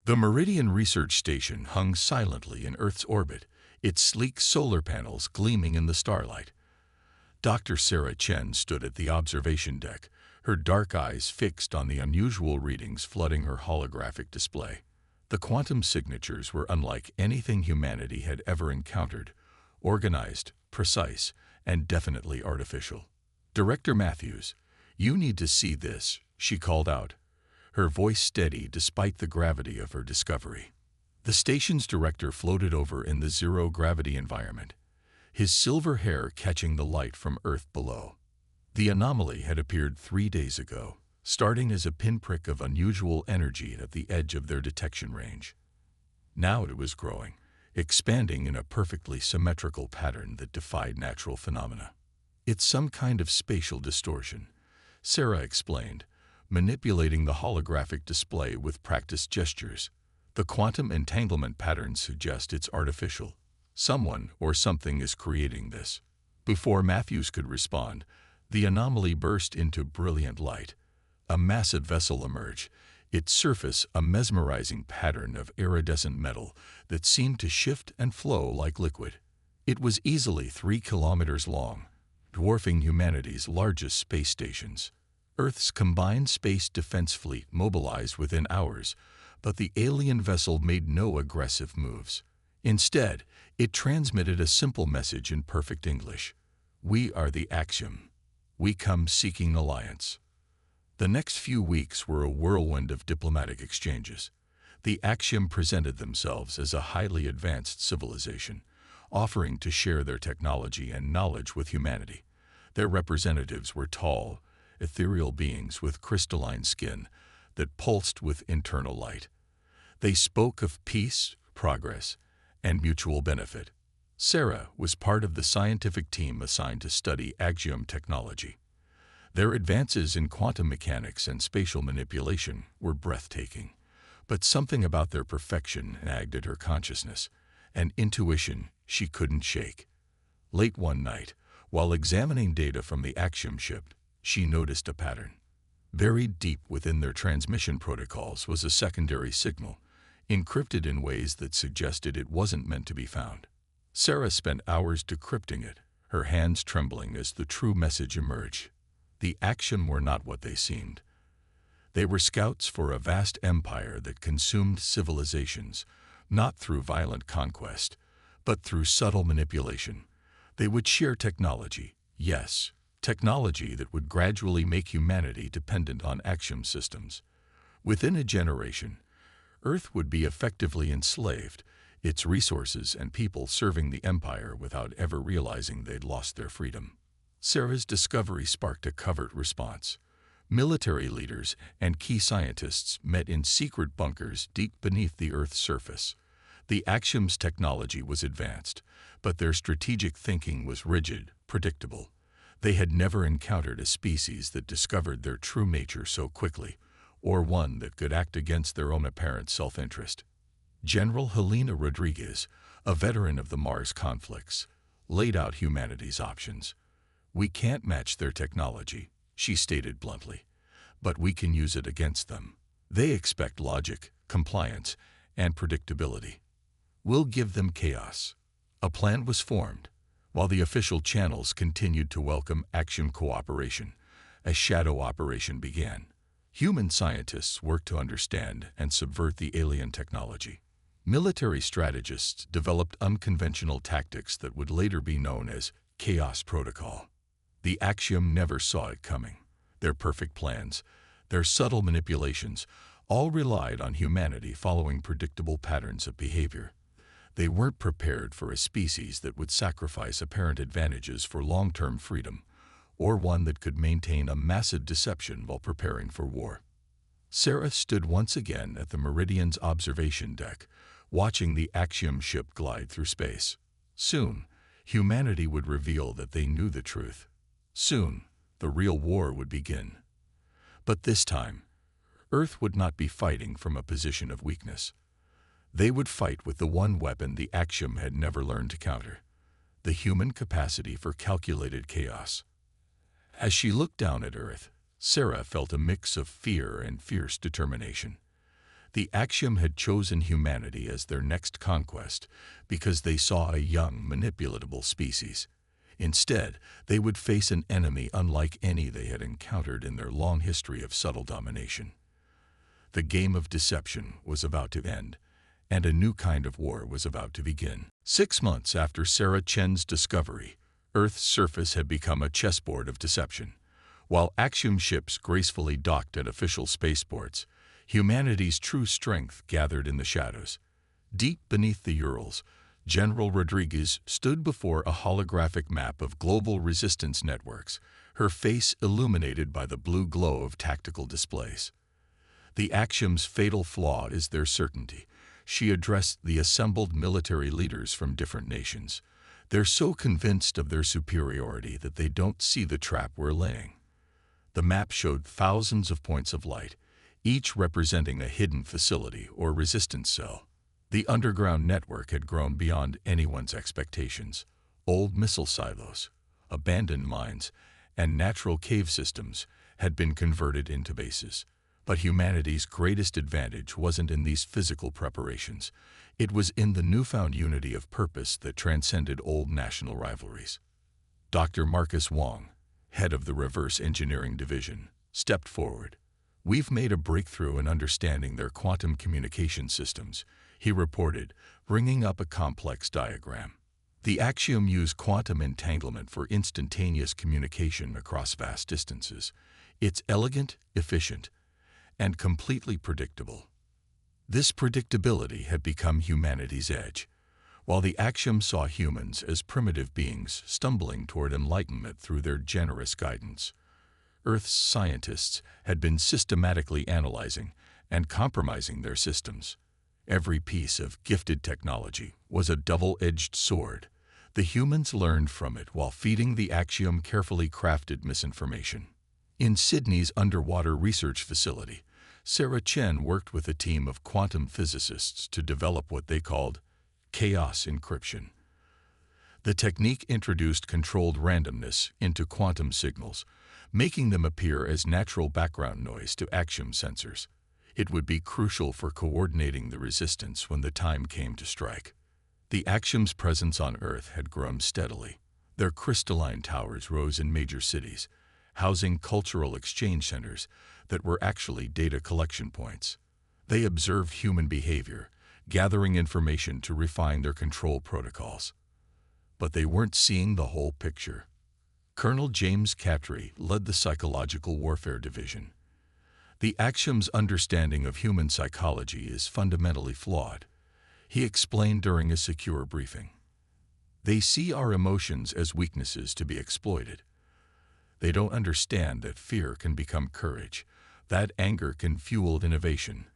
The Meridian Research Station hung silently in Earth's orbit, its sleek solar panels gleaming in the starlight. Dr. Sarah Chen stood at the observation deck, her dark eyes fixed on the unusual readings flooding her holographic display. The quantum signatures were unlike anything humanity had ever encountered, organized, precise, and definitely artificial. "Director Matthews, you need to see this," she called out, her voice steady despite the gravity of her discovery. The station's director floated over in the zero-gravity environment, his silver hair catching the light from Earth below. The anomaly had appeared 3 days ago, starting as a pinprick of unusual energy at the edge of their detection range. Now it was growing, expanding in a perfectly symmetrical pattern that defied natural phenomena. "It's some kind of spatial distortion," Sarah explained, manipulating the holographic display with practiced gestures. "The quantum entanglement patterns suggest it's artificial. Someone or something is creating this." Before Matthews could respond, the anomaly burst into brilliant light. A massive vessel emerged, its surface a mesmerizing pattern of iridescent metal that seemed to shift and flow like liquid. It was easily 3 kilometers long, dwarfing humanity's largest space stations. Earth's combined space defense fleet mobilized within hours, but the alien vessel made no aggressive moves. Instead, it transmitted a simple message in perfect English: "We are the Axiom. We come seeking alliance." The next few weeks were a whirlwind of diplomatic exchanges. The Axiom presented themselves as a highly advanced civilization, offering to share their technology and knowledge with humanity. Their representatives were tall, ethereal beings with crystalline skin that pulsed with internal light. They spoke of peace, progress, and mutual benefit. Sarah was part of the scientific team assigned to study Axiom technology. Their advances in quantum mechanics and spatial manipulation were breathtaking, but something about their perfection nagged at her consciousness, an intuition she couldn't shake. Late one night, while examining data from the Axiom ship, she noticed a pattern. Buried deep within their transmission protocols was a secondary signal, encrypted in ways that suggested it wasn't meant to be found. Sarah spent hours decrypting it, her hands trembling as the true message emerged. The Axiom were not what they seemed. They were scouts for a vast empire that consumed civilizations, not through violent conquest, but through subtle manipulation. They would share technology, yes, technology that would gradually make humanity dependent on Axiom systems. Within a generation, Earth would be effectively enslaved, its resources and people serving the empire without ever realizing they'd lost their freedom. Sarah's discovery sparked a covert response. Military leaders and key scientists met in secret bunkers deep beneath the Earth's surface. The Axiom's technology was advanced, but their strategic thinking was rigid, predictable. They had never encountered a species that discovered their true nature so quickly, or one that could act against their own apparent self-interest. General Helena Rodriguez, a veteran of the Mars conflicts, laid out humanity's options. "We can't match their technology," she stated bluntly, "but we can use it against them. They expect logic, compliance, and predictability. We'll give them chaos." A plan was formed. While the official channels continued to welcome Axiom cooperation, a shadow operation began. Human scientists worked to understand and subvert the alien technology. Military strategists developed unconventional tactics that would later be known as Chaos Protocol. The Axiom never saw it coming. Their perfect plans, their subtle manipulations, all relied on humanity following predictable patterns of behavior. They weren't prepared for a species that would sacrifice apparent advantages for long-term freedom, or one that could maintain a massive deception while preparing for war. Sarah stood once again at the Meridian's observation deck, watching the Axiom ship glide through space. Soon, humanity would reveal that they knew the truth. Soon, the real war would begin. But this time, Earth would not be fighting from a position of weakness. They would fight with the one weapon the Axiom had never learned to counter: the human capacity for calculated chaos. As she looked down at Earth, Sarah felt a mix of fear and fierce determination. The Axiom had chosen humanity as their next conquest because they saw a young, manipulatable species. Instead, they would face an enemy unlike any they had encountered in their long history of subtle domination. The game of deception was about to end, and a new kind of war was about to begin. 6 months after Sarah Chen's discovery, Earth's surface had become a chessboard of deception. While Axiom ships gracefully docked at official spaceports, humanity's true strength gathered in the shadows. Deep beneath the Urals, General Rodriguez stood before a holographic map of global resistance networks, her face illuminated by the blue glow of tactical displays. The Axiom's fatal flaw is their certainty. She addressed the assembled military leaders from different nations. They're so convinced of their superiority that they don't see the trap we're laying. The map showed thousands of points of light, each representing a hidden facility or resistance cell. The underground network had grown beyond anyone's expectations. Old missile silos, abandoned mines, and natural cave systems had been converted into bases. But humanity's greatest advantage wasn't in these physical preparations. It was in the newfound unity of purpose that transcended old national rivalries. Dr. Marcus Wong, head of the Reverse Engineering Division, stepped forward. "We've made a breakthrough in understanding their quantum communication systems," he reported, bringing up a complex diagram. The Axiom use quantum entanglement for instantaneous communication across vast distances. It's elegant, efficient, and completely predictable. This predictability had become humanity's edge. While the Axiom saw humans as primitive beings stumbling toward enlightenment through their generous guidance, Earth's scientists had been systematically analyzing and compromising their systems. Every piece of gifted technology was a double-edged sword. The humans learned from it while feeding the Axiom carefully crafted misinformation. In Sydney's underwater research facility, Sarah Chen worked with a team of quantum physicists to develop what they called chaos encryption. The technique introduced controlled randomness into quantum signals, making them appear as natural background noise to Axiom sensors. It would be crucial for coordinating the resistance when the time came to strike. The Axiom's presence on Earth had grown steadily. Their crystalline towers rose in major cities, housing cultural exchange centers that were actually data collection points. They observed human behavior, gathering information to refine their control protocols. But they weren't seeing the whole picture. Colonel James Cattry led the Psychological Warfare Division. The Axiom's understanding of human psychology is fundamentally flawed, he explained during a secure briefing. They see our emotions as weaknesses to be exploited. They don't understand that fear can become courage, that anger can fuel innovation,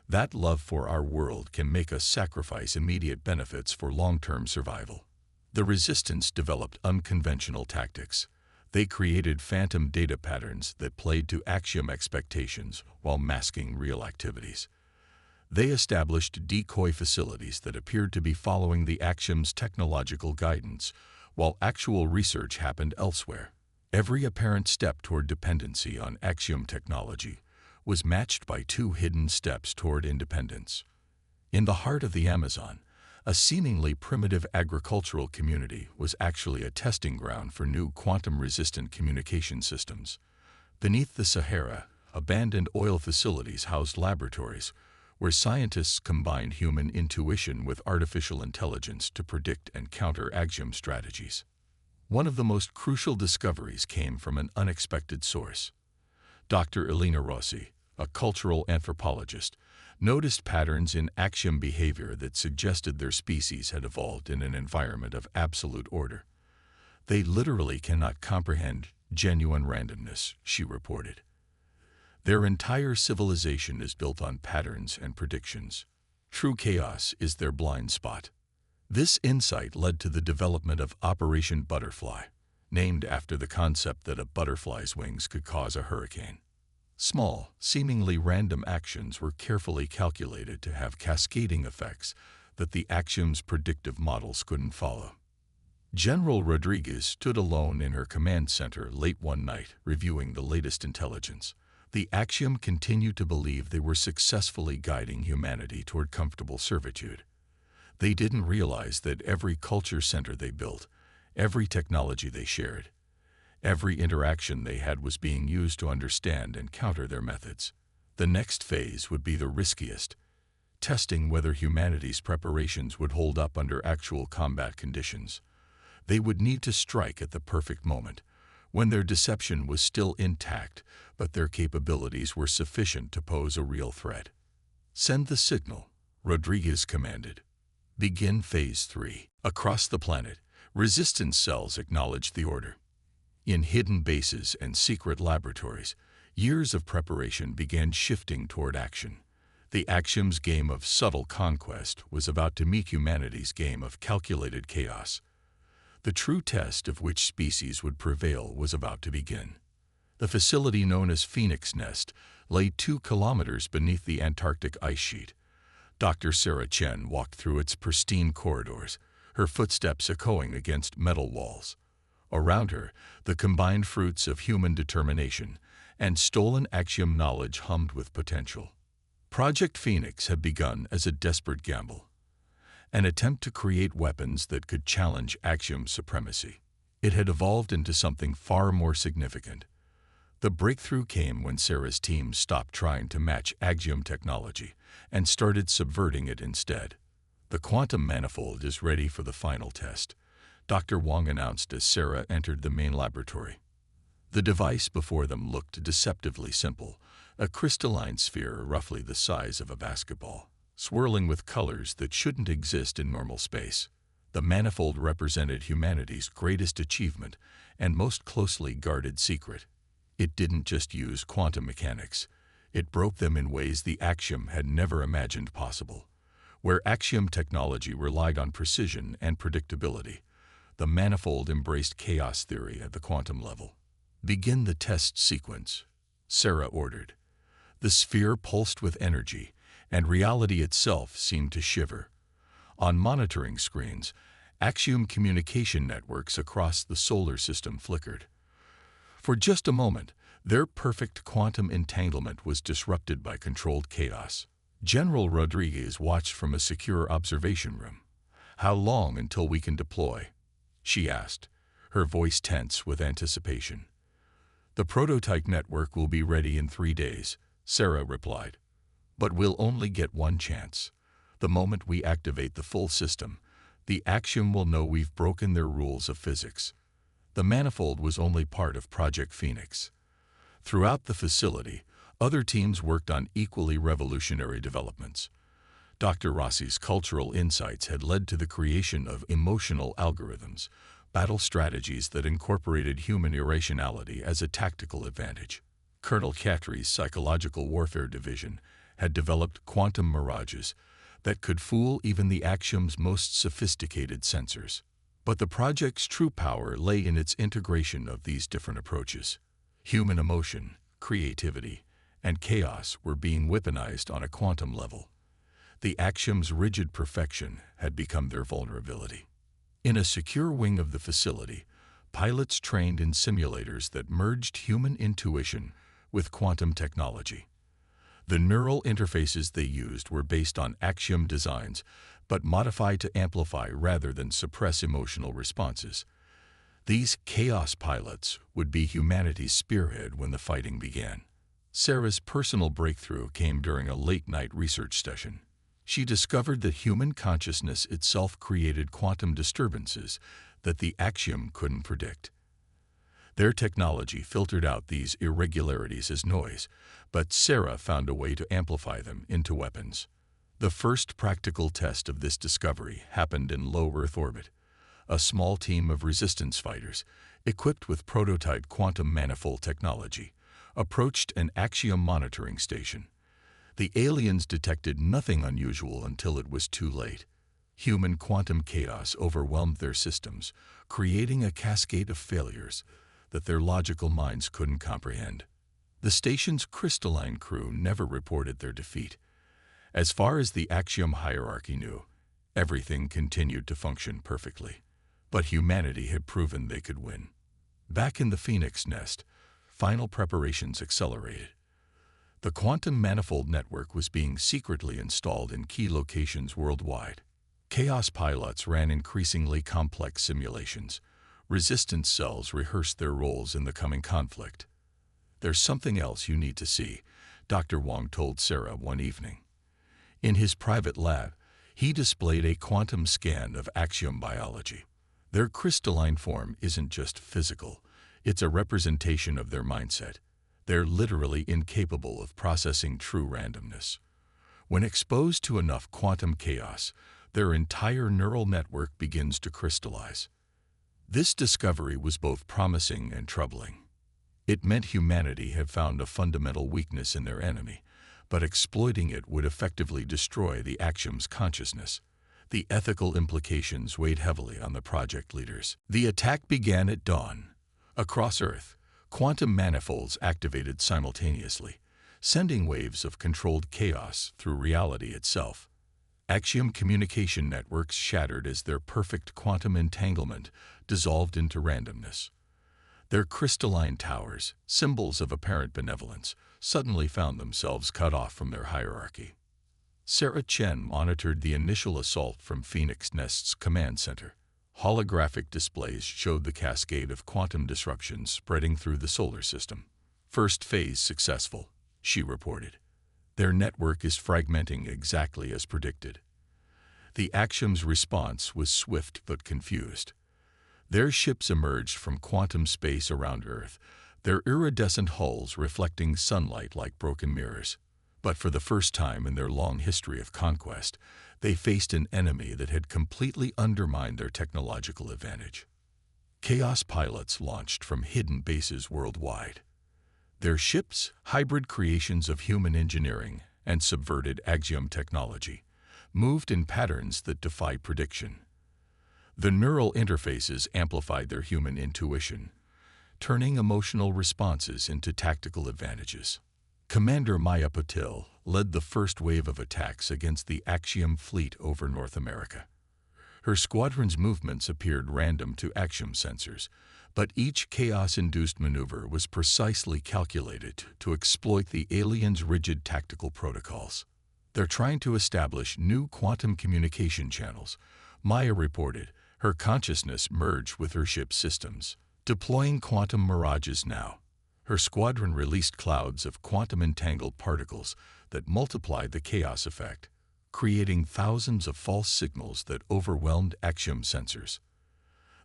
that love for our world can make us sacrifice immediate benefits for long-term survival. The resistance developed unconventional tactics. They created phantom data patterns that played to Axiom expectations while masking real activities. They established decoy facilities that appeared to be following the Axiom's technological guidance, while actual research happened elsewhere. Every apparent step toward dependency on Axiom technology was matched by two hidden steps toward independence. In the heart of the Amazon, a seemingly primitive agricultural community was actually a testing ground for new quantum-resistant communication systems. Beneath the Sahara, abandoned oil facilities housed laboratories where scientists combined human intuition with artificial intelligence to predict and counter Axiom strategies. One of the most crucial discoveries came from an unexpected source. Dr. Elena Rossi, a cultural anthropologist, noticed patterns in Axiom behavior that suggested their species had evolved in an environment of absolute order. They literally cannot comprehend genuine randomness, she reported. Their entire civilization is built on patterns and predictions. True chaos is their blind spot. This insight led to the development of Operation Butterfly, named after the concept that a butterfly's wings could cause a hurricane. Small, seemingly random actions were carefully calculated to have cascading effects that the Axiom's predictive models couldn't follow. General Rodriguez stood alone in her command center late one night, reviewing the latest intelligence. The Axiom continued to believe they were successfully guiding humanity toward comfortable servitude. They didn't realize that every culture center they built, every technology they shared, every interaction they had was being used to understand and counter their methods. The next phase would be the riskiest, testing whether humanity's preparations would hold up under actual combat conditions. They would need to strike at the perfect moment, when their deception was still intact, but their capabilities were sufficient to pose a real threat. "Send the signal," Rodriguez commanded. "Begin Phase 3. Across the planet, resistance cells acknowledged the order. In hidden bases and secret laboratories, years of preparation began shifting toward action. The Axiom's game of subtle conquest was about to meet humanity's game of calculated chaos. The true test of which species would prevail was about to begin. The facility known as Phoenix Nest lay 2 kilometers beneath the Antarctic ice sheet. Dr. Sarah Chen walked through its pristine corridors, her footsteps echoing against metal walls. Around her, the combined fruits of human determination and stolen Axiom knowledge hummed with potential. Project Phoenix had begun as a desperate gamble, an attempt to create weapons that could challenge Axiom supremacy. It had evolved into something far more significant. The breakthrough came when Sarah's team stopped trying to match Axiom technology and started subverting it instead. "The quantum manifold is ready for the final test," Dr. Wong announced as Sarah entered the main laboratory. The device before them looked deceptively simple, a crystalline sphere roughly the size of a basketball, swirling with colors that shouldn't exist in normal space. The manifold represented humanity's greatest achievement and most closely guarded secret. It didn't just use quantum mechanics. It broke them in ways the Axiom had never imagined possible. Where Axiom technology relied on precision and predictability, the manifold embraced chaos theory at the quantum level. "Begin the test sequence," Sarah ordered. The sphere pulsed with energy, and reality itself seemed to shiver. On monitoring screens, Axiom communication networks across the solar system flickered. For just a moment, their perfect quantum entanglement was disrupted by controlled chaos. General Rodriguez watched from a secure observation room. "How long until we can deploy?" she asked, her voice tense with anticipation. "The prototype network will be ready in 3 days," Sarah replied. "But we'll only get one chance. The moment we activate the full system, the Axiom will know we've broken their rules of physics." The manifold was only part of Project Phoenix. Throughout the facility, other teams worked on equally revolutionary developments. Dr. Rossi's cultural insights had led to the creation of emotional algorithms, battle strategies that incorporated human irrationality as a tactical advantage. Colonel Catri's psychological warfare division had developed quantum mirages that could fool even the Axiom's most sophisticated sensors. But the project's true power lay in its integration of these different approaches. Human emotion, creativity, and chaos were being weaponized on a quantum level. The Axiom's rigid perfection had become their vulnerability. In a secure wing of the facility, pilots trained in simulators that merged human intuition with quantum technology. The neural interfaces they used were based on Axiom designs, but modified to amplify rather than suppress emotional responses. These chaos pilots would be humanity's spearhead when the fighting began. Sarah's personal breakthrough came during a late-night research session. She discovered that human consciousness itself created quantum disturbances that the Axiom couldn't predict. Their technology filtered out these irregularities as noise, but Sarah found a way to amplify them into weapons. The first practical test of this discovery happened in low Earth orbit. A small team of resistance fighters, equipped with prototype quantum manifold technology, approached an Axiom monitoring station. The aliens detected nothing unusual until it was too late. Human quantum chaos overwhelmed their systems, creating a cascade of failures that their logical minds couldn't comprehend. The station's crystalline crew never reported their defeat. As far as the Axiom hierarchy knew, everything continued to function perfectly. But humanity had proven they could win. Back in the Phoenix Nest, final preparations accelerated. The quantum manifold network was being secretly installed in key locations worldwide. Chaos pilots ran increasingly complex simulations. Resistance cells rehearsed their roles in the coming conflict. "There's something else you need to see," Dr. Wong told Sarah one evening. In his private lab, he displayed a quantum scan of axiom biology. Their crystalline form isn't just physical, it's a representation of their mindset. They're literally incapable of processing true randomness. When exposed to enough quantum chaos, their entire neural network begins to crystallize. This discovery was both promising and troubling. It meant humanity had found a fundamental weakness in their enemy, but exploiting it would effectively destroy the axiom's consciousness. The ethical implications weighed heavily on the project leaders. The attack began at dawn. Across Earth, quantum manifolds activated simultaneously, sending waves of controlled chaos through reality itself. Axiom communication networks shattered as their perfect quantum entanglement dissolved into randomness. Their crystalline towers, symbols of apparent benevolence, suddenly found themselves cut off from their hierarchy. Sarah Chen monitored the initial assault from Phoenix Nest's command center. Holographic displays showed the cascade of quantum disruptions spreading through the solar system. "First phase successful," she reported. "Their network is fragmenting exactly as predicted." The Axiom's response was swift but confused. Their ships emerged from quantum space around Earth, their iridescent hulls reflecting sunlight like broken mirrors. But for the first time in their long history of conquest, they faced an enemy that had completely undermined their technological advantage. Chaos pilots launched from hidden bases worldwide. Their ships, hybrid creations of human engineering and subverted axiom technology, moved in patterns that defy prediction. The neural interfaces amplified their human intuition, turning emotional responses into tactical advantages. Commander Maya Patil led the first wave of attacks against the Axiom fleet over North America. Her squadron's movements appeared random to Axiom sensors, but each chaos-induced maneuver was precisely calculated to exploit the aliens' rigid tactical protocols. "They're trying to establish new quantum communication channels," Maya reported. Her consciousness merged with her ship's systems, deploying quantum mirages now. Her squadron released clouds of quantum-entangled particles that multiplied the chaos effect, creating thousands of false signals that overwhelmed Axiom sensors.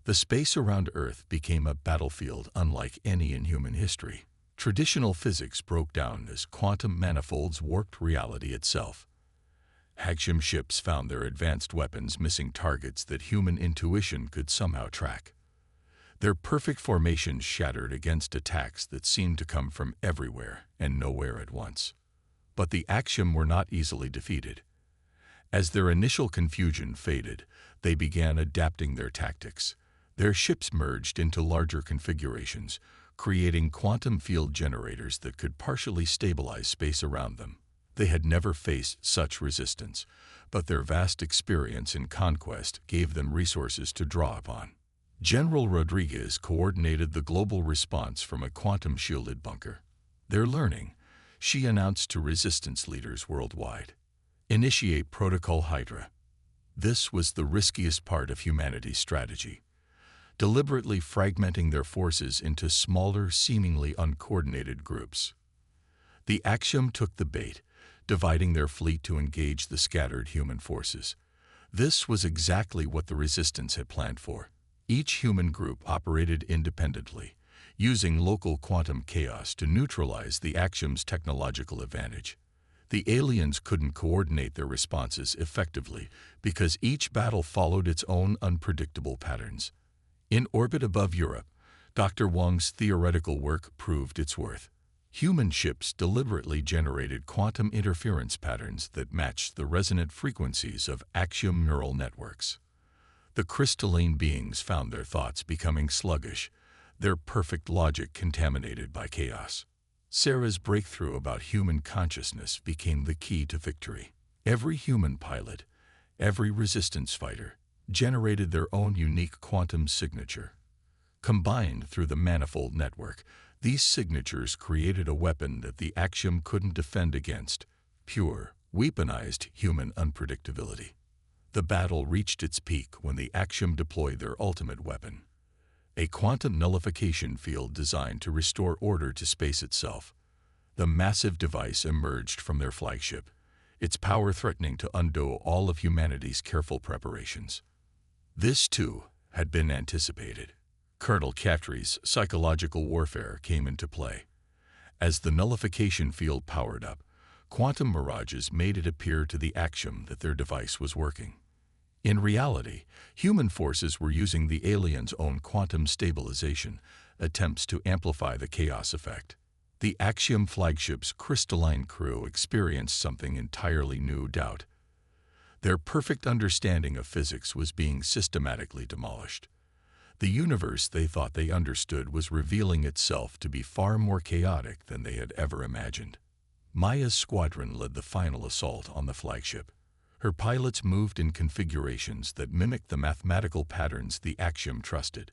The space around Earth became a battlefield unlike any in human history. Traditional physics broke down as quantum manifolds warped reality itself. Axiom ships found their advanced weapons missing targets that human intuition could somehow track. Their perfect formations shattered against attacks that seemed to come from everywhere and nowhere at once. But the Axiom were not easily defeated. As their initial confusion faded, they began adapting their tactics. Their ships merged into larger configurations, creating quantum field generators that could partially stabilize space around them. They had never faced such resistance, but their vast experience in conquest gave them resources to draw upon. General Rodriguez coordinated the global response from a quantum-shielded bunker. "They're learning," she announced to resistance leaders worldwide. "Initiate Protocol Hydra." This was the riskiest part of humanity's strategy, deliberately fragmenting their forces into smaller, seemingly uncoordinated groups. The Axiom took the bait, dividing their fleet to engage the scattered human forces. This was exactly what the resistance had planned for. Each human group operated independently, using local quantum chaos to neutralize the Axiom's technological advantage. The aliens couldn't coordinate their responses effectively because each battle followed its own unpredictable patterns. In orbit above Europe, Dr. Wong's theoretical work proved its worth. Human ships deliberately generated quantum interference patterns that matched the resonant frequencies of Axiom neural networks. The crystalline beings found their thoughts becoming sluggish, their perfect logic contaminated by chaos. Sarah's breakthrough about human consciousness became the key to victory. Every human pilot, every resistance fighter, generated their own unique quantum signature. Combined through the manifold network, These signatures created a weapon that the Axiom couldn't defend against, pure, weaponized human unpredictability. The battle reached its peak when the Axiom deployed their ultimate weapon, a quantum nullification field designed to restore order to space itself. The massive device emerged from their flagship, its power threatening to undo all of humanity's careful preparations. This, too, had been anticipated. Colonel Cattry's psychological warfare came into play. As the nullification field powered up, quantum mirages made it appear to the Axiom that their device was working. In reality, human forces were using the aliens' own quantum stabilization attempts to amplify the chaos effect. The Axiom flagship's crystalline crew experienced something entirely new. Doubt. Their perfect understanding of physics was being systematically demolished. The universe they thought they understood was revealing itself to be far more chaotic than they had ever imagined. Maya's squadron led the final assault on the flagship. Her pilots moved in configurations that mimicked the mathematical patterns the Axiom trusted,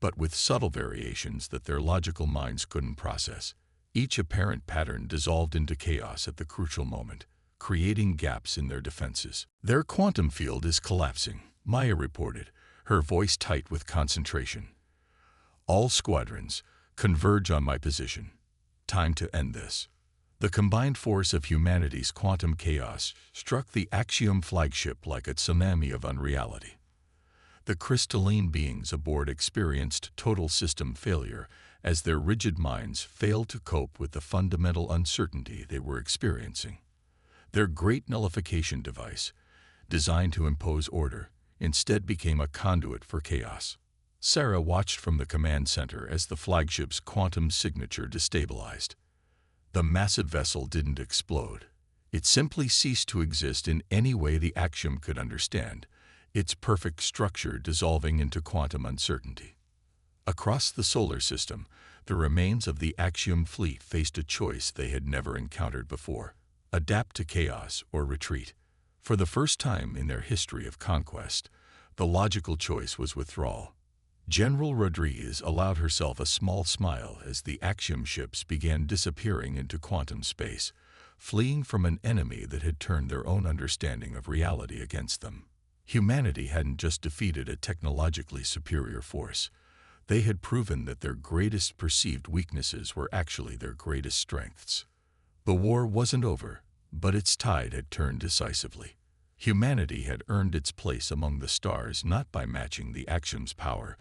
but with subtle variations that their logical minds couldn't process. Each apparent pattern dissolved into chaos at the crucial moment, creating gaps in their defenses. "Their quantum field is collapsing," Maya reported, her voice tight with concentration. "All squadrons, converge on my position. Time to end this." The combined force of humanity's quantum chaos struck the Axiom flagship like a tsunami of unreality. The crystalline beings aboard experienced total system failure as their rigid minds failed to cope with the fundamental uncertainty they were experiencing. Their great nullification device, designed to impose order, instead became a conduit for chaos. Sarah watched from the command center as the flagship's quantum signature destabilized. The massive vessel didn't explode. It simply ceased to exist in any way the Axiom could understand, its perfect structure dissolving into quantum uncertainty. Across the solar system, the remains of the Axiom fleet faced a choice they had never encountered before: adapt to chaos or retreat. For the first time in their history of conquest, the logical choice was withdrawal. General Rodriguez allowed herself a small smile as the Axiom ships began disappearing into quantum space, fleeing from an enemy that had turned their own understanding of reality against them. Humanity hadn't just defeated a technologically superior force. They had proven that their greatest perceived weaknesses were actually their greatest strengths. The war wasn't over, but its tide had turned decisively. Humanity had earned its place among the stars not by matching the Axiom's power,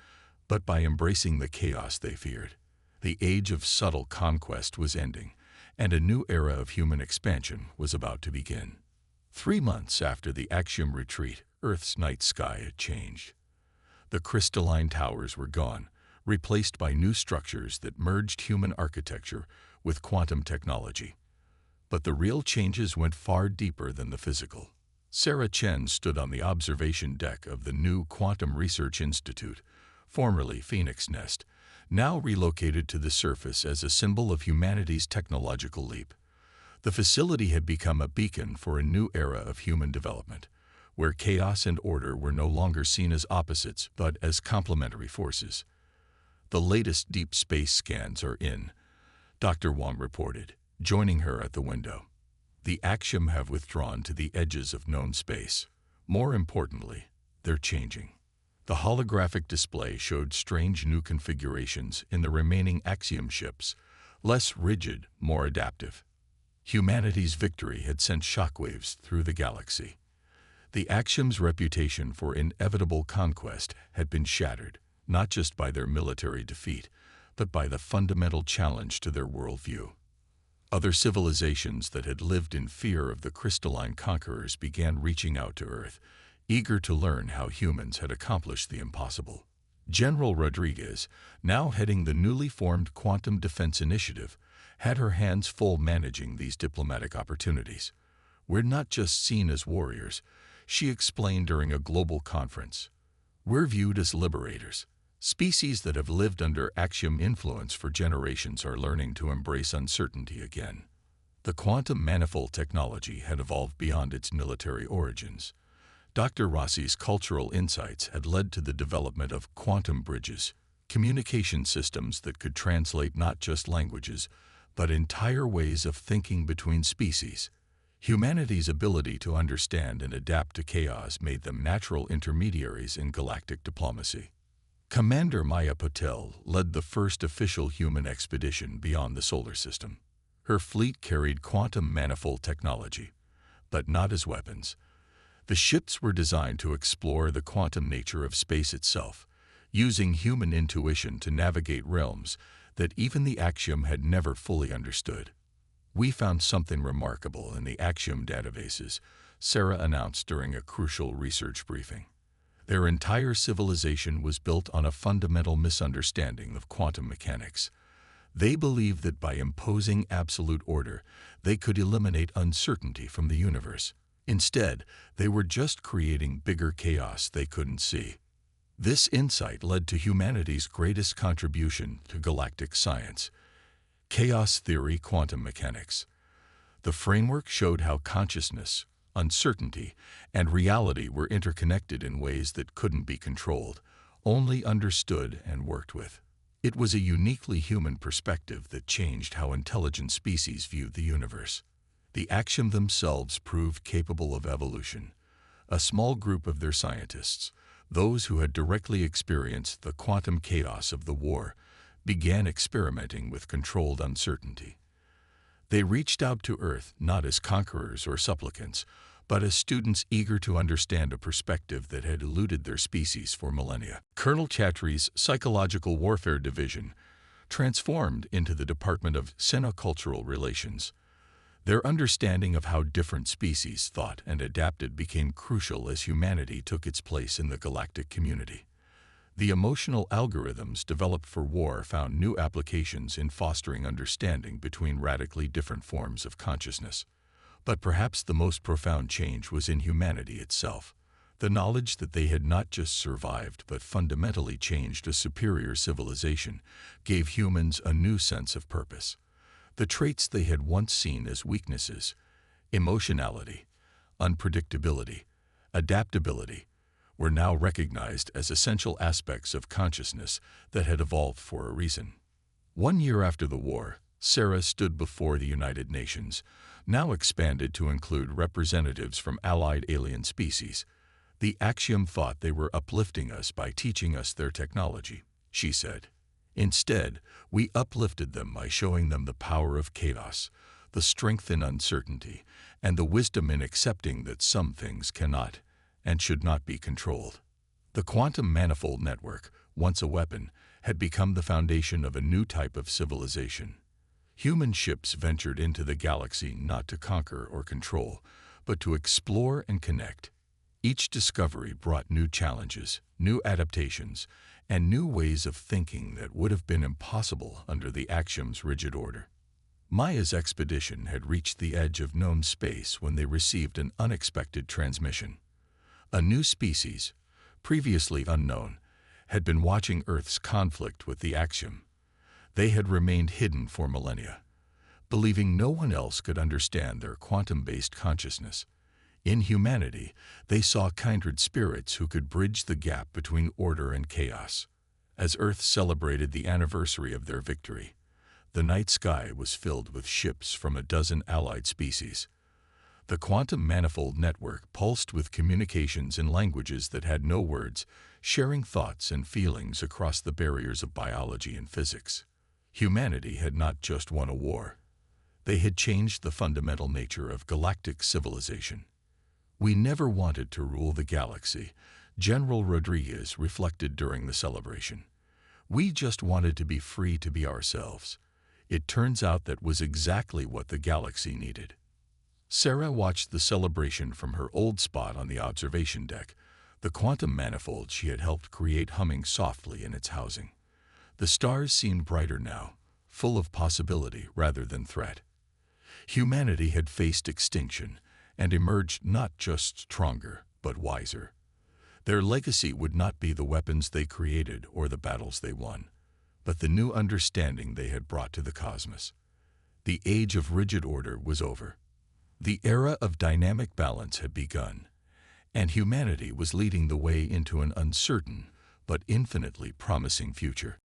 but by embracing the chaos they feared. The age of subtle conquest was ending, and a new era of human expansion was about to begin. 3 months after the Axiom retreat, Earth's night sky had changed. The crystalline towers were gone, replaced by new structures that merged human architecture with quantum technology. But the real changes went far deeper than the physical. Sarah Chen stood on the observation deck of the new Quantum Research Institute, formerly Phoenix Nest, now relocated to the surface as a symbol of humanity's technological leap. The facility had become a beacon for a new era of human development, where chaos and order were no longer seen as opposites but as complementary forces. "The latest deep space scans are in," Dr. Wang reported, joining her at the window. "The Axiom have withdrawn to the edges of known space. More importantly, they're changing." The holographic display showed strange new configurations in the remaining Axiom ships, less rigid, more adaptive. Humanity's victory had sent shockwaves through the galaxy. The Axiom's reputation for inevitable conquest had been shattered, not just by their military defeat, but by the fundamental challenge to their worldview. Other civilizations that had lived in fear of the crystalline conquerors began reaching out to Earth, eager to learn how humans had accomplished the impossible. General Rodriguez, now heading the newly formed Quantum Defense Initiative, had her hands full managing these diplomatic opportunities. "We're not just seen as warriors," she explained during a global conference. "We're viewed as liberators. Species that have lived under Axiom influence for generations are learning to embrace uncertainty again." The quantum manifold technology had evolved beyond its military origins. Dr. Rossi's cultural insights had led to the development of quantum bridges, communication systems that could translate not just languages, but entire ways of thinking between species. Humanity's ability to understand and adapt to chaos made them natural intermediaries in galactic diplomacy. Commander Maya Patel led the first official human expedition beyond the solar system. Her fleet carried quantum manifold technology, but not as weapons. The ships were designed to explore the quantum nature of space itself, using human intuition to navigate realms that even the Axiom had never fully understood. "We found something remarkable in the Axiom databases," Sarah announced during a crucial research briefing. Their entire civilization was built on a fundamental misunderstanding of quantum mechanics. They believed that by imposing absolute order, they could eliminate uncertainty from the universe. Instead, they were just creating bigger chaos they couldn't see. This insight led to humanity's greatest contribution to galactic science: chaos theory quantum mechanics. The framework showed how consciousness, uncertainty, and reality were interconnected in ways that couldn't be controlled, only understood and worked with. It was a uniquely human perspective that changed how intelligent species viewed the universe. The Axiom themselves proved capable of evolution. A small group of their scientists, those who had directly experienced the quantum chaos of the war, began experimenting with controlled uncertainty. They reached out to Earth not as conquerors or supplicants, but as students eager to understand a perspective that had eluded their species for millennia. Colonel Chatri's Psychological Warfare Division transformed into the Department of Sinocultural Relations. Their understanding of how different species thought and adapted became crucial as humanity took its place in the galactic community. The emotional algorithms developed for war found new applications in fostering understanding between radically different forms of consciousness. But perhaps the most profound change was in humanity itself. The knowledge that they had not just survived but fundamentally changed a superior civilization gave humans a new sense of purpose. The traits they had once seen as weaknesses, emotionality, unpredictability, adaptability, were now recognized as essential aspects of consciousness that had evolved for a reason. 1 year after the war, Sarah stood before the United Nations, now expanded to include representatives from allied alien species. "The Axiom thought they were uplifting us by teaching us their technology," she said. "Instead, we uplifted them by showing them the power of chaos, the strength in uncertainty, and the wisdom in accepting that some things cannot and should not be controlled." The quantum manifold network, once a weapon, had become the foundation of a new type of civilization. Human ships ventured into the galaxy not to conquer or control, but to explore and connect. Each discovery brought new challenges, new adaptations, and new ways of thinking that would have been impossible under the Axiom's rigid order. Maya's expedition had reached the edge of known space when they received an unexpected transmission. A new species, previously unknown, had been watching Earth's conflict with the Axiom. They had remained hidden for millennia, believing no one else could understand their quantum-based consciousness. In humanity, they saw kindred spirits who could bridge the gap between order and chaos. As Earth celebrated the anniversary of their victory, the night sky was filled with ships from a dozen allied species. The quantum manifold network pulsed with communications in languages that had no words, sharing thoughts and feelings across the barriers of biology and physics. Humanity had not just won a war. They had changed the fundamental nature of galactic civilization. "We never wanted to rule the galaxy," General Rodriguez reflected during the celebration. "We just wanted to be free to be ourselves." It turns out that was exactly what the galaxy needed. Sarah watched the celebration from her old spot on the observation deck, the quantum manifold she had helped create humming softly in its housing. The stars seemed brighter now, full of possibility rather than threat. Humanity had faced extinction and emerged not just stronger, but wiser. Their legacy would not be the weapons they created or the battles they won, but the new understanding they had brought to the cosmos. The age of rigid order was over. The era of dynamic balance had begun, and humanity was leading the way into an uncertain but infinitely promising future.